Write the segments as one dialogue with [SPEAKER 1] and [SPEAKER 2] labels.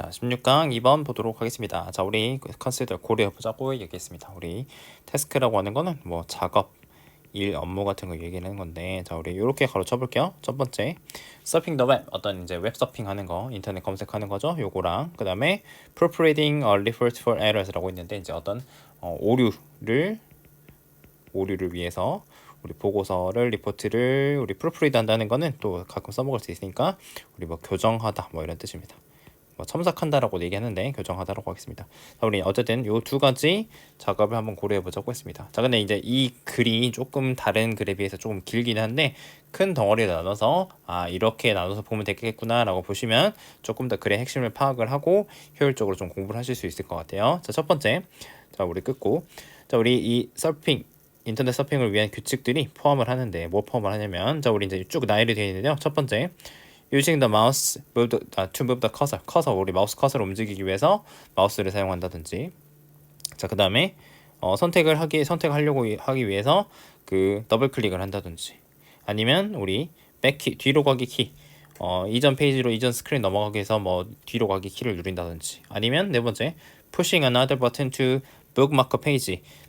[SPEAKER 1] 자, 16강 2번 보도록 하겠습니다. 자, 우리 컨시더 고려해보자고 얘기했습니다. 우리 태스크라고 하는 거는 뭐 작업, 일, 업무 같은 거 얘기하는 건데, 자, 우리 이렇게 가로쳐 볼게요. 첫 번째, 서핑 더 웹, 어떤 이제 웹 서핑 하는 거, 인터넷 검색하는 거죠. 요거랑, 그 다음에 proofreading a report for errors라고 있는데, 이제 어떤 오류를 위해서 우리 보고서를 리포트를 우리 프루프리드 한다는 거는 또 가끔 써먹을 수 있으니까 우리 뭐 교정하다 뭐 이런 뜻입니다. 뭐 첨삭한다라고 얘기하는데 교정하다라고 하겠습니다. 자, 우리 어쨌든 요 두 가지 작업을 한번 고려해 보자고 했습니다. 자, 근데 이제 이 글이 조금 다른 글에 비해서 조금 길긴 한데 큰 덩어리를 나눠서 이렇게 나눠서 보면 되겠구나라고 보시면 조금 더 글의 핵심을 파악을 하고 효율적으로 좀 공부를 하실 수 있을 것 같아요. 자, 첫 번째, 자, 우리 끊고, 자, 우리 이 인터넷 서핑을 위한 규칙들이 포함을 하는데 뭐 포함을 하냐면, 자, 우리 이제 쭉 나열이 되어 있는데요. 첫 번째, using the mouse to move the cursor, 우리 마우스 커서를 움직이기 위해서 마우스를 사용한다든지, 자, 그 다음에 선택하려고 하기 위해서 그 더블 클릭을 한다든지, 아니면 우리 백키, 뒤로 가기 키, 이전 페이지로 이전 스크린 넘어가기 위해서 뭐 뒤로 가기 키를 누른다든지, 아니면 네 번째, pushing another button to bookmark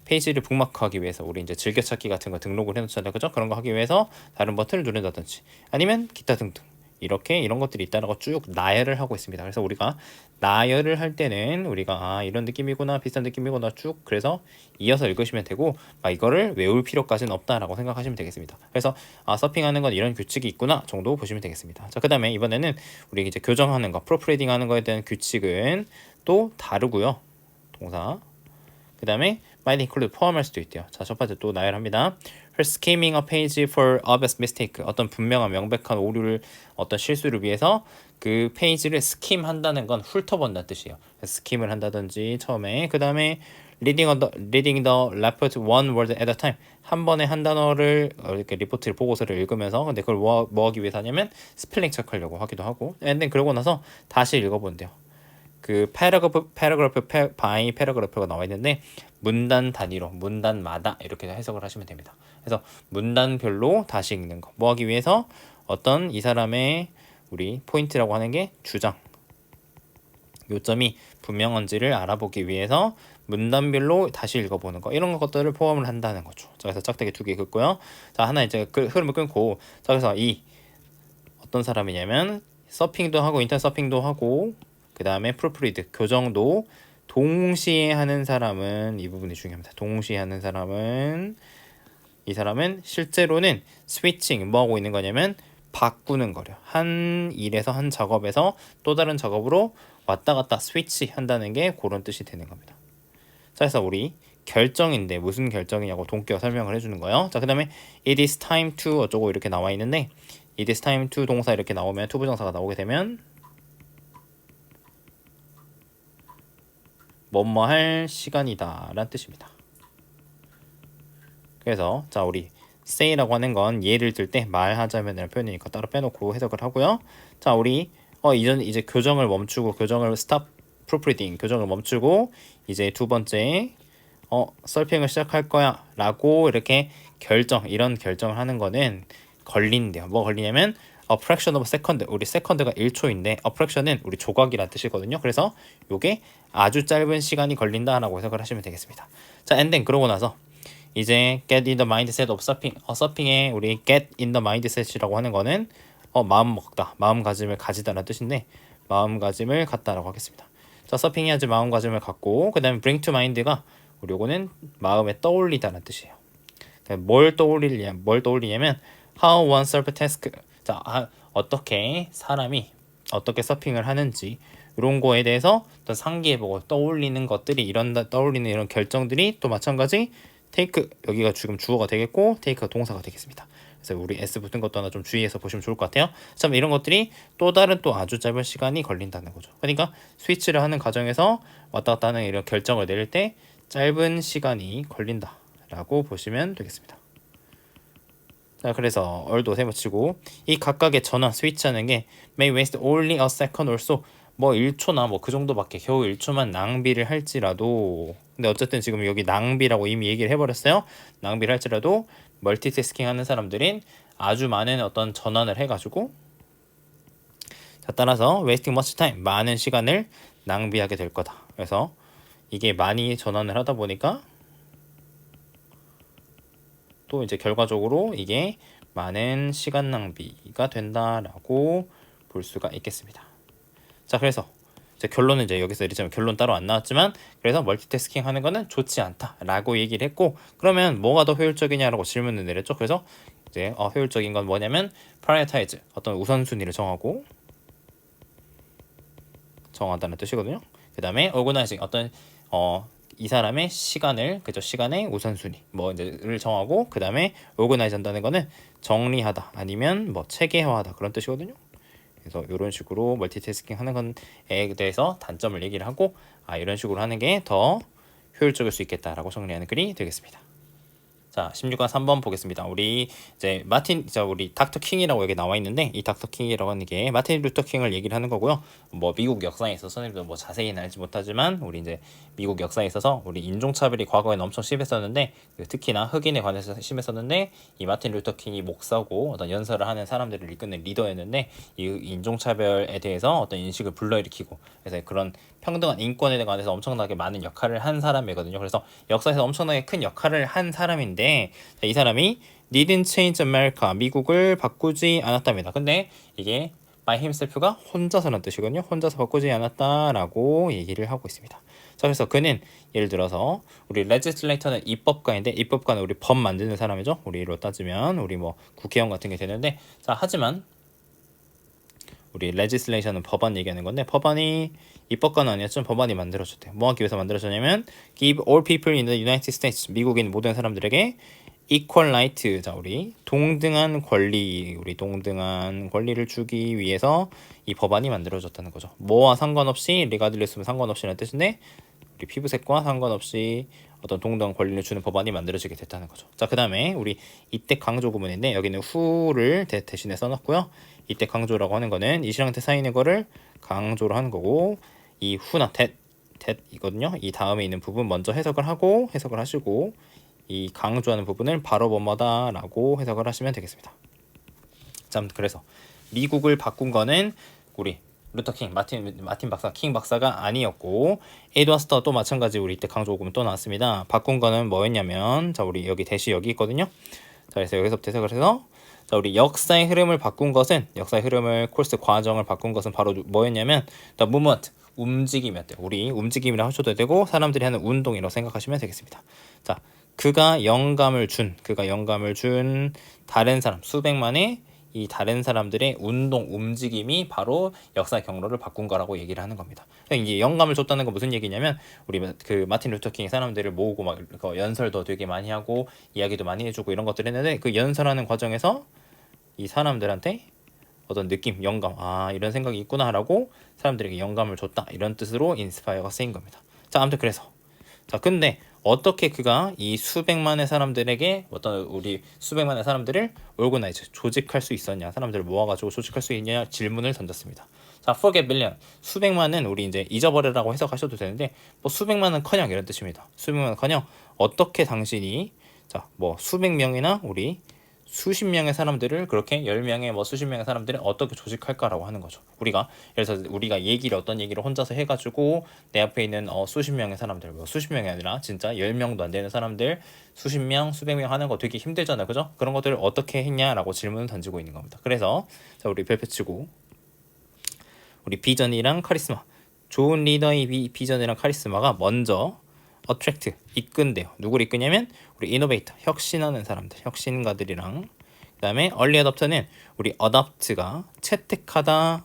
[SPEAKER 1] 페이지를 북마크하기 위해서 우리 이제 즐겨찾기 같은 거 등록을 해놓잖아요, 그죠? 그런 거 하기 위해서 다른 버튼을 누른다든지, 아니면 기타 등등. 이렇게 이런 것들이 있다는 거 쭉 나열을 하고 있습니다. 그래서 우리가 나열을 할 때는 우리가 이런 느낌이구나, 비슷한 느낌이구나 쭉 그래서 이어서 읽으시면 되고, 이거를 외울 필요까지는 없다라고 생각하시면 되겠습니다. 그래서 서핑하는 건 이런 규칙이 있구나 정도 보시면 되겠습니다. 자, 그다음에 이번에는 우리 이제 교정하는 거, 프로프리딩 하는 거에 대한 규칙은 또 다르고요. 동사. 그다음에 might include, 포함할 수도 있대요. 자, 첫 번째 또 나열합니다. For skimming a page for obvious mistake, 어떤 분명한 명백한 오류를, 어떤 실수를 위해서 그 페이지를 스킴 한다는 건 훑어본다는 뜻이에요. 스킴을 한다든지 처음에, 그 다음에 reading the report one word at a time, 한 번에 한 단어를 이렇게 리포트를 보고서를 읽으면서, 근데 그걸 뭐 하기 위해서 하냐면 스펠링 체크하려고 하기도 하고, 근데 그러고 나서 다시 읽어본대요. 그 패러그래프 바이 패러그래프가 나와 있는데 문단 단위로, 문단마다 이렇게 해석을 하시면 됩니다. 그래서 문단별로 다시 읽는 거. 뭐 하기 위해서? 어떤 이 사람의 우리 포인트라고 하는 게 주장, 요점이 분명한지를 알아보기 위해서 문단별로 다시 읽어보는 거, 이런 것들을 포함을 한다는 거죠. 자, 그래서 짝대기 2개 긋고요. 자, 하나 이제 흐름을 끊고, 자, 그래서 이 어떤 사람이냐면 서핑도 하고 인터넷 서핑도 하고 그 다음에 프루프리드, 교정도 동시에 하는 사람은, 이 부분이 중요합니다. 동시에 하는 사람은, 이 사람은 실제로는 스위칭, 뭐 하고 있는 거냐면 바꾸는 거려. 한 일에서, 한 작업에서 또 다른 작업으로 왔다 갔다 스위치 한다는 게 그런 뜻이 되는 겁니다. 자, 그래서 우리 결정인데 무슨 결정이냐고 동기가 설명을 해주는 거예요. 자, 그 다음에 it is time to 어쩌고 이렇게 나와 있는데, it is time to 동사 이렇게 나오면, to 부정사가 나오게 되면 뭐뭐 할 시간이다 라는 뜻입니다. 그래서 자, 우리 say라고 하는 건 예를 들 때 말하자면 이라는 표현이니까 따로 빼놓고 해석을 하고요. 자, 우리 이제 교정을 멈추고, 교정을 stop proofreading, 교정을 멈추고 이제 두 번째 서핑을 시작할 거야 라고 이렇게 이런 결정을 하는 거는 걸린대요. 뭐 걸리냐면 a fraction of a second, 우리 second가 1초인데 a fraction은 우리 조각이라는 뜻이거든요. 그래서 요게 아주 짧은 시간이 걸린다라고 해석을 하시면 되겠습니다. 자, and then 그러고 나서 이제 get in the mindset of surfing, 서핑에 우리 get in the mindset이라고 하는 거는 마음 먹다, 마음가짐을 가지다라는 뜻인데 마음가짐을 갖다라고 하겠습니다. 자, 서핑해야지 마음가짐을 갖고, 그 다음에 bring to mind가 우리 요거는 마음에 떠올리다라는 뜻이에요. 뭘 떠올리냐면 how one surf task, 자, 어떻게 사람이 어떻게 서핑을 하는지 이런 거에 대해서 또 상기해보고 떠올리는 것들이, 떠올리는 이런 결정들이 또 마찬가지 take, 여기가 지금 주어가 되겠고 take가 동사가 되겠습니다. 그래서 우리 s 붙은 것도 하나 좀 주의해서 보시면 좋을 것 같아요. 참 이런 것들이 또 다른 또 아주 짧은 시간이 걸린다는 거죠. 그러니까 스위치를 하는 과정에서 왔다 갔다 하는 이런 결정을 내릴 때 짧은 시간이 걸린다라고 보시면 되겠습니다. 자, 그래서 얼도 세모치고, 이 각각의 전환, 스위치하는 게 may waste only a second or so, 뭐 1초나 뭐 그 정도밖에, 겨우 1초만 낭비를 할지라도, 근데 어쨌든 지금 여기 낭비라고 이미 얘기를 해버렸어요. 낭비를 할지라도 멀티태스킹 하는 사람들인 아주 많은 어떤 전환을 해가지고, 자, 따라서 wasting much time, 많은 시간을 낭비하게 될 거다. 그래서 이게 많이 전환을 하다 보니까 또 이제 결과적으로 이게 많은 시간 낭비가 된다라고 볼 수가 있겠습니다. 자, 그래서 이제 결론은 이제 여기서 이렇게 결론 따로 안 나왔지만, 그래서 멀티태스킹 하는 거는 좋지 않다라고 얘기를 했고, 그러면 뭐가 더 효율적이냐라고 질문을 내렸죠. 그래서 이제 효율적인 건 뭐냐면 prioritize, 어떤 우선순위를 정하다는 뜻이거든요. 그 다음에 organizing, 어떤 이 사람의 시간을, 그죠, 시간의 우선순위 뭐 이제를 정하고, 그 다음에 organize 한다는 거는 정리하다 아니면 뭐 체계화하다 그런 뜻이거든요. 그래서 이런 식으로 멀티태스킹 하는 것에 대해서 단점을 얘기를 하고, 이런 식으로 하는 게 더 효율적일 수 있겠다라고 정리하는 글이 되겠습니다. 자, 16번 3번 보겠습니다. 우리 이제 우리 닥터 킹이라고 여기 나와 있는데, 이 닥터 킹이라고 하는 게 마틴 루터 킹을 얘기를 하는 거고요. 뭐 미국 역사에 있어서 선생님도 뭐 자세히는 알지 못하지만, 우리 이제 미국 역사에 있어서 우리 인종차별이 과거에는 엄청 심했었는데, 특히나 흑인에 관해서 심했었는데, 이 마틴 루터 킹이 목사고 어떤 연설을 하는 사람들을 이끄는 리더였는데, 이 인종차별에 대해서 어떤 인식을 불러일으키고, 그래서 그런 평등한 인권에 관해서 엄청나게 많은 역할을 한 사람이거든요. 그래서 역사에서 엄청나게 큰 역할을 한 사람인데, 이 사람이 didn't change America, 미국을 바꾸지 않았답니다. 근데 이게 by himself가 혼자서라는 뜻이거든요. 혼자서 바꾸지 않았다라고 얘기를 하고 있습니다. 자, 그래서 그는 예를 들어서 우리 legislator는 입법가인데, 입법가는 우리 법 만드는 사람이죠. 우리로 따지면 우리 뭐 국회의원 같은 게 되는데, 자, 하지만 우리 legislation은 법안 얘기하는 건데, 법안이 입법가는 아니었지만 법안이 만들어졌대요. 뭐 하기 위해서 만들어졌냐면 give all people in the United States, 미국인 모든 사람들에게 equal right, 자, 우리 동등한 권리를 주기 위해서 이 법안이 만들어졌다는 거죠. 뭐와 상관없이, regardless는 상관없이라는 뜻인데, 우리 피부색과 상관없이 어떤 동등한 권리를 주는 법안이 만들어지게 됐다는 거죠. 자, 그 다음에 우리 이때 강조 구문인데, 여기는 who를 대신에 써놨고요. 이때 강조라고 하는 거는 이시랑 대사에 있는 거를 강조로 하는 거고, 이 who나 that이거든요. 이 다음에 있는 부분 먼저 해석을 하시고, 이 강조하는 부분을 바로 뭐뭐다라고 해석을 하시면 되겠습니다. 자, 그래서 미국을 바꾼 거는 우리 루터 킹, 마틴 박사, 킹 박사가 아니었고, 에드워스터 또 마찬가지 우리 이때 강조 구문 또 나왔습니다. 바꾼 거는 뭐였냐면, 자, 우리 여기 대시 여기 있거든요. 자, 그래서 여기서부터 해석을 해서, 자, 우리 역사의 흐름을 바꾼 것은, 역사의 흐름을, 코urse 과정을 바꾼 것은 바로 뭐였냐면 the movement, 움직임이었대요. 우리 움직임이라 하셔도 되고, 사람들이 하는 운동이라고 생각하시면 되겠습니다. 자, 그가 영감을 준 다른 사람, 수백만의 이 다른 사람들의 움직임이 바로 역사의 경로를 바꾼 거라고 얘기를 하는 겁니다. 그러니까 이게 영감을 줬다는 건 무슨 얘기냐면, 우리 그 마틴 루터 킹이 사람들을 모으고 막 연설도 되게 많이 하고 이야기도 많이 해주고 이런 것들 했는데, 그 연설하는 과정에서 이 사람들한테 어떤 느낌, 영감, 이런 생각이 있구나라고 사람들에게 영감을 줬다, 이런 뜻으로 인스파이어가 쓰인 겁니다. 자, 아무튼 그래서, 자, 근데 어떻게 그가 이 수백만의 사람들에게 우리 수백만의 사람들을 organize, 조직할 수 있었냐, 사람들을 모아가지고 조직할 수 있냐 질문을 던졌습니다. 자, forget million, 수백만은 우리 이제 잊어버리라고 해석하셔도 되는데, 뭐 수백만은커녕 이런 뜻입니다. 수백만은커녕 어떻게 당신이, 자, 뭐 수백 명이나 우리 수십 명의 사람들을, 그렇게 10명의 뭐 수십 명의 사람들을 어떻게 조직할까라고 하는 거죠. 그래서 우리가 어떤 얘기를 혼자서 해가지고 내 앞에 있는 수십 명의 사람들, 뭐 수십 명이 아니라 진짜 10명도 안 되는 사람들 수십 명, 수백 명 하는 거 되게 힘들잖아요. 그죠? 그런 것들을 어떻게 했냐라고 질문을 던지고 있는 겁니다. 그래서 자, 우리 별표 치고, 우리 비전이랑 카리스마, 좋은 리더의 비전이랑 카리스마가 먼저 attract, 이끈대요. 누구를 이끄냐면 우리 innovator, 혁신하는 사람들, 혁신가들이랑, 그 다음에 early adopter는 우리 adopt가 채택하다,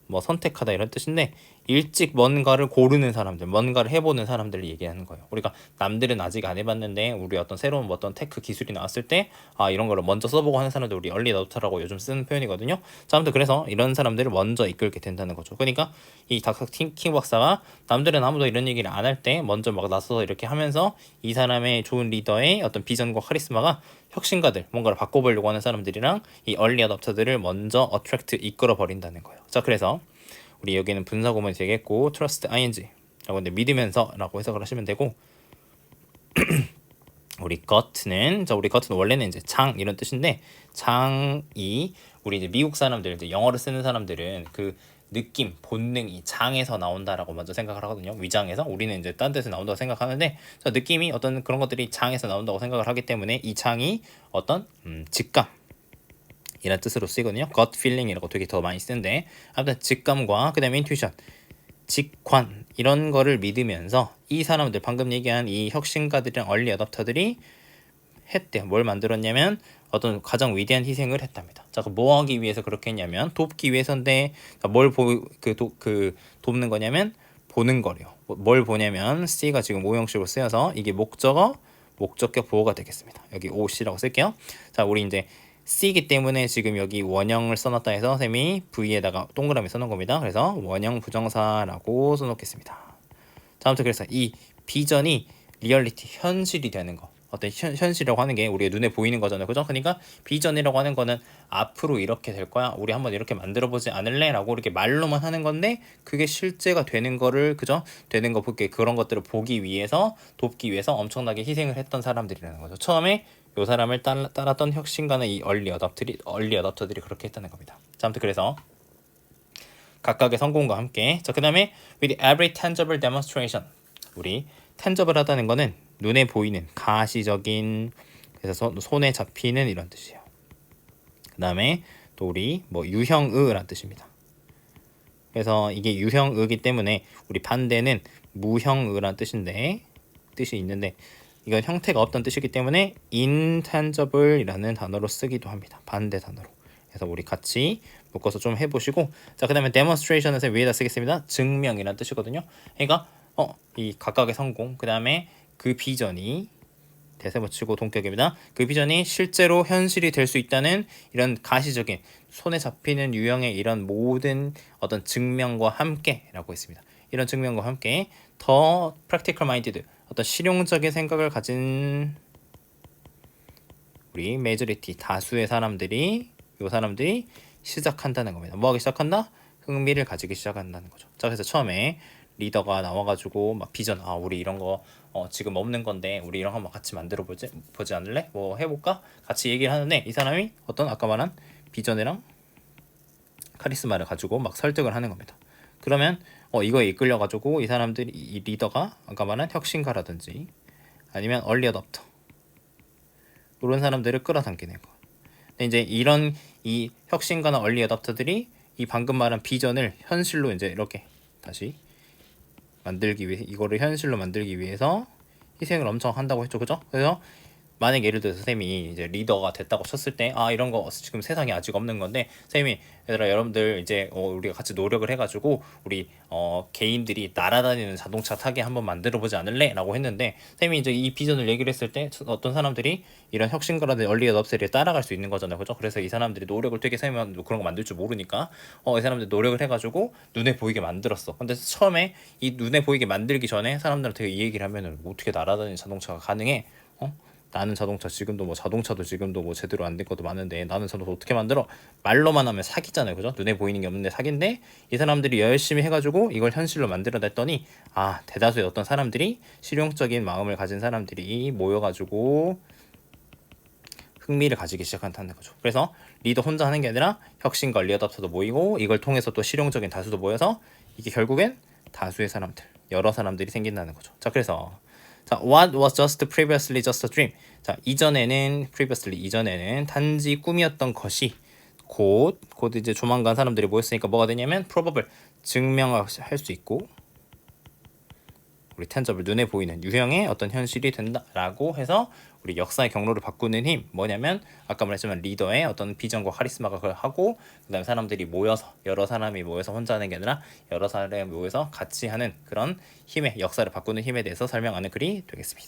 [SPEAKER 1] 뭐 선택하다 이런 뜻인데, 일찍 뭔가를 고르는 사람들, 뭔가를 해보는 사람들을 얘기하는 거예요. 우리가 남들은 아직 안 해봤는데 우리 어떤 새로운 어떤 테크 기술이 나왔을 때 이런 거를 먼저 써보고 하는 사람들 우리 early adopter라고 요즘 쓰는 표현이거든요. 자, 아무튼 그래서 이런 사람들을 먼저 이끌게 된다는 거죠. 그러니까 이 닥터 킹 박사가 남들은 아무도 이런 얘기를 안 할 때 먼저 막 나서서 이렇게 하면서, 이 사람의 좋은 리더의 어떤 비전과 카리스마가 혁신가들, 뭔가를 바꿔보려고 하는 사람들이랑 이 early adopter들을 먼저 attract, 이끌어 버린다는 거예요. 자, 그래서 우리 여기는 분사 구문이 되겠고, trust ing 라고 하는데 믿으면서 라고 해석을 하시면 되고, 우리 got는 원래는 이제 장 이런 뜻인데, 장이 우리 이제 미국 사람들 이제 영어를 쓰는 사람들은 그 느낌, 본능이 장에서 나온다라고 먼저 생각을 하거든요. 위장에서. 우리는 이제 딴 데서 나온다고 생각하는데 느낌이 어떤 그런 것들이 장에서 나온다고 생각을 하기 때문에 이 장이 어떤 직감 이란 뜻으로 쓰이거든요. gut feeling이라고 되게 더 많이 쓰는데 아무튼 직감과 그 다음에 intuition, 직관 이런 거를 믿으면서 이 사람들 방금 얘기한 이 혁신가들이랑 얼리 어댑터들이 했대요. 뭘 만들었냐면 어떤 가장 위대한 희생을 했답니다. 자, 뭐 하기 위해서 그렇게 했냐면 돕기 위해서인데 돕는 거냐면 보는 거래요. 뭘 보냐면 C가 지금 오형식으로 쓰여서 이게 목적격 보호가 되겠습니다. 여기 OC라고 쓸게요. 자, 우리 이제 C이기 때문에 지금 여기 원형을 써놨다 해서 선생님이 V에다가 동그라미 써놓은 겁니다. 그래서 원형 부정사라고 써놓겠습니다. 자, 아무튼 그래서 이 비전이 리얼리티, 현실이 되는 거. 어떤 현실이라고 하는 게 우리가 눈에 보이는 거잖아요. 그죠? 그러니까 비전이라고 하는 거는 앞으로 이렇게 될 거야. 우리 한번 이렇게 만들어 보지 않을래? 라고 이렇게 말로만 하는 건데 그게 실제가 되는 거를 그죠? 되는 거 보기 그런 것들을 보기 위해서 돕기 위해서 엄청나게 희생을 했던 사람들이라는 거죠. 처음에 요 사람을 따랐던 혁신가는 이 얼리 어답터들이 그렇게 했다는 겁니다. 자, 아무튼 그래서 각각의 성공과 함께 자, 그다음에 with every tangible demonstration 우리 tangible 하다는 거는 눈에 보이는 가시적인 그래서 손에 잡히는 이런 뜻이에요. 그다음에 또 우리 뭐 유형의란 뜻입니다. 그래서 이게 유형의기 때문에 우리 반대는 무형의란 뜻이 있는데 이건 형태가 없던 뜻이기 때문에 intangible이라는 단어로 쓰기도 합니다. 반대 단어로. 그래서 우리 같이 묶어서 좀 해보시고 자, 그 다음에 demonstration에서 위에다 쓰겠습니다. 증명이라는 뜻이거든요. 그러니까 이 각각의 성공 그 다음에 그 비전이 대세 붙이고 동격입니다. 그 비전이 실제로 현실이 될 수 있다는 이런 가시적인 손에 잡히는 유형의 이런 모든 어떤 증명과 함께라고 했습니다. 이런 증명과 함께 더 practical minded 어떤 실용적인 생각을 가진 우리 majority 다수의 사람들이 시작한다는 겁니다. 뭐 하기 시작한다? 흥미를 가지기 시작한다는 거죠. 자, 그래서 처음에 리더가 나와가지고 막 비전 우리 이런 거 지금 없는 건데 우리 이런 거 한번 같이 만들어 보지 않을래? 뭐 해볼까? 같이 얘기를 하는데 이 사람이 어떤 아까 말한 비전이랑 카리스마를 가지고 막 설득을 하는 겁니다. 그러면 이거에 이끌려가지고 이 사람들이 이 리더가 아까 말한 혁신가라든지 아니면 얼리 어댑터 이런 사람들을 끌어당기는 거. 근데 이제 이런 이 혁신가나 얼리 어댑터들이 이 방금 말한 비전을 현실로 이제 이렇게 다시 만들기 위해 이거를 현실로 만들기 위해서 희생을 엄청 한다고 했죠, 그죠? 그래서 만약 예를 들어서 쌤이 이제 리더가 됐다고 쳤을 때 이런 거 지금 세상에 아직 없는 건데 쌤이 얘들아 여러분들 이제 우리가 같이 노력을 해가지고 우리 개인들이 날아다니는 자동차 타게 한번 만들어 보지 않을래? 라고 했는데 쌤이 이제 이 비전을 얘기를 했을 때 어떤 사람들이 이런 혁신가라든 얼리 어답터들이 따라갈 수 있는 거잖아요, 그죠? 그래서 이 사람들이 노력을 되게 쌤은 그런 거 만들 줄 모르니까 이 사람들 노력을 해가지고 눈에 보이게 만들었어. 근데 처음에 이 눈에 보이게 만들기 전에 사람들한테 이 얘기를 하면은 어떻게 날아다니는 자동차가 가능해? 나는 자동차 지금도 뭐 자동차도 지금도 뭐 제대로 안 된 것도 많은데 나는 자동차 어떻게 만들어? 말로만 하면 사기잖아요, 그죠? 눈에 보이는 게 없는데 사기인데 이 사람들이 열심히 해가지고 이걸 현실로 만들어냈더니 대다수의 어떤 사람들이 실용적인 마음을 가진 사람들이 모여가지고 흥미를 가지기 시작한다는 거죠. 그래서 리더 혼자 하는 게 아니라 혁신과 리더답터도 모이고 이걸 통해서 또 실용적인 다수도 모여서 이게 결국엔 다수의 사람들, 여러 사람들이 생긴다는 거죠. 자, 그래서 what was just previously just a dream. 자, 이전에는 단지 꿈이었던 것이 곧 이제 조만간 사람들이 모였으니까 뭐가 되냐면 probable 증명할 수 있고 우리 tangible 눈에 보이는 유형의 어떤 현실이 된다라고 해서 우리 역사의 경로를 바꾸는 힘 뭐냐면 아까 말했지만 리더의 어떤 비전과 카리스마가 그걸 하고 그다음에 사람들이 모여서 여러 사람이 모여서 혼자 하는 게 아니라 여러 사람이 모여서 같이 하는 그런 힘의 역사를 바꾸는 힘에 대해서 설명하는 글이 되겠습니다.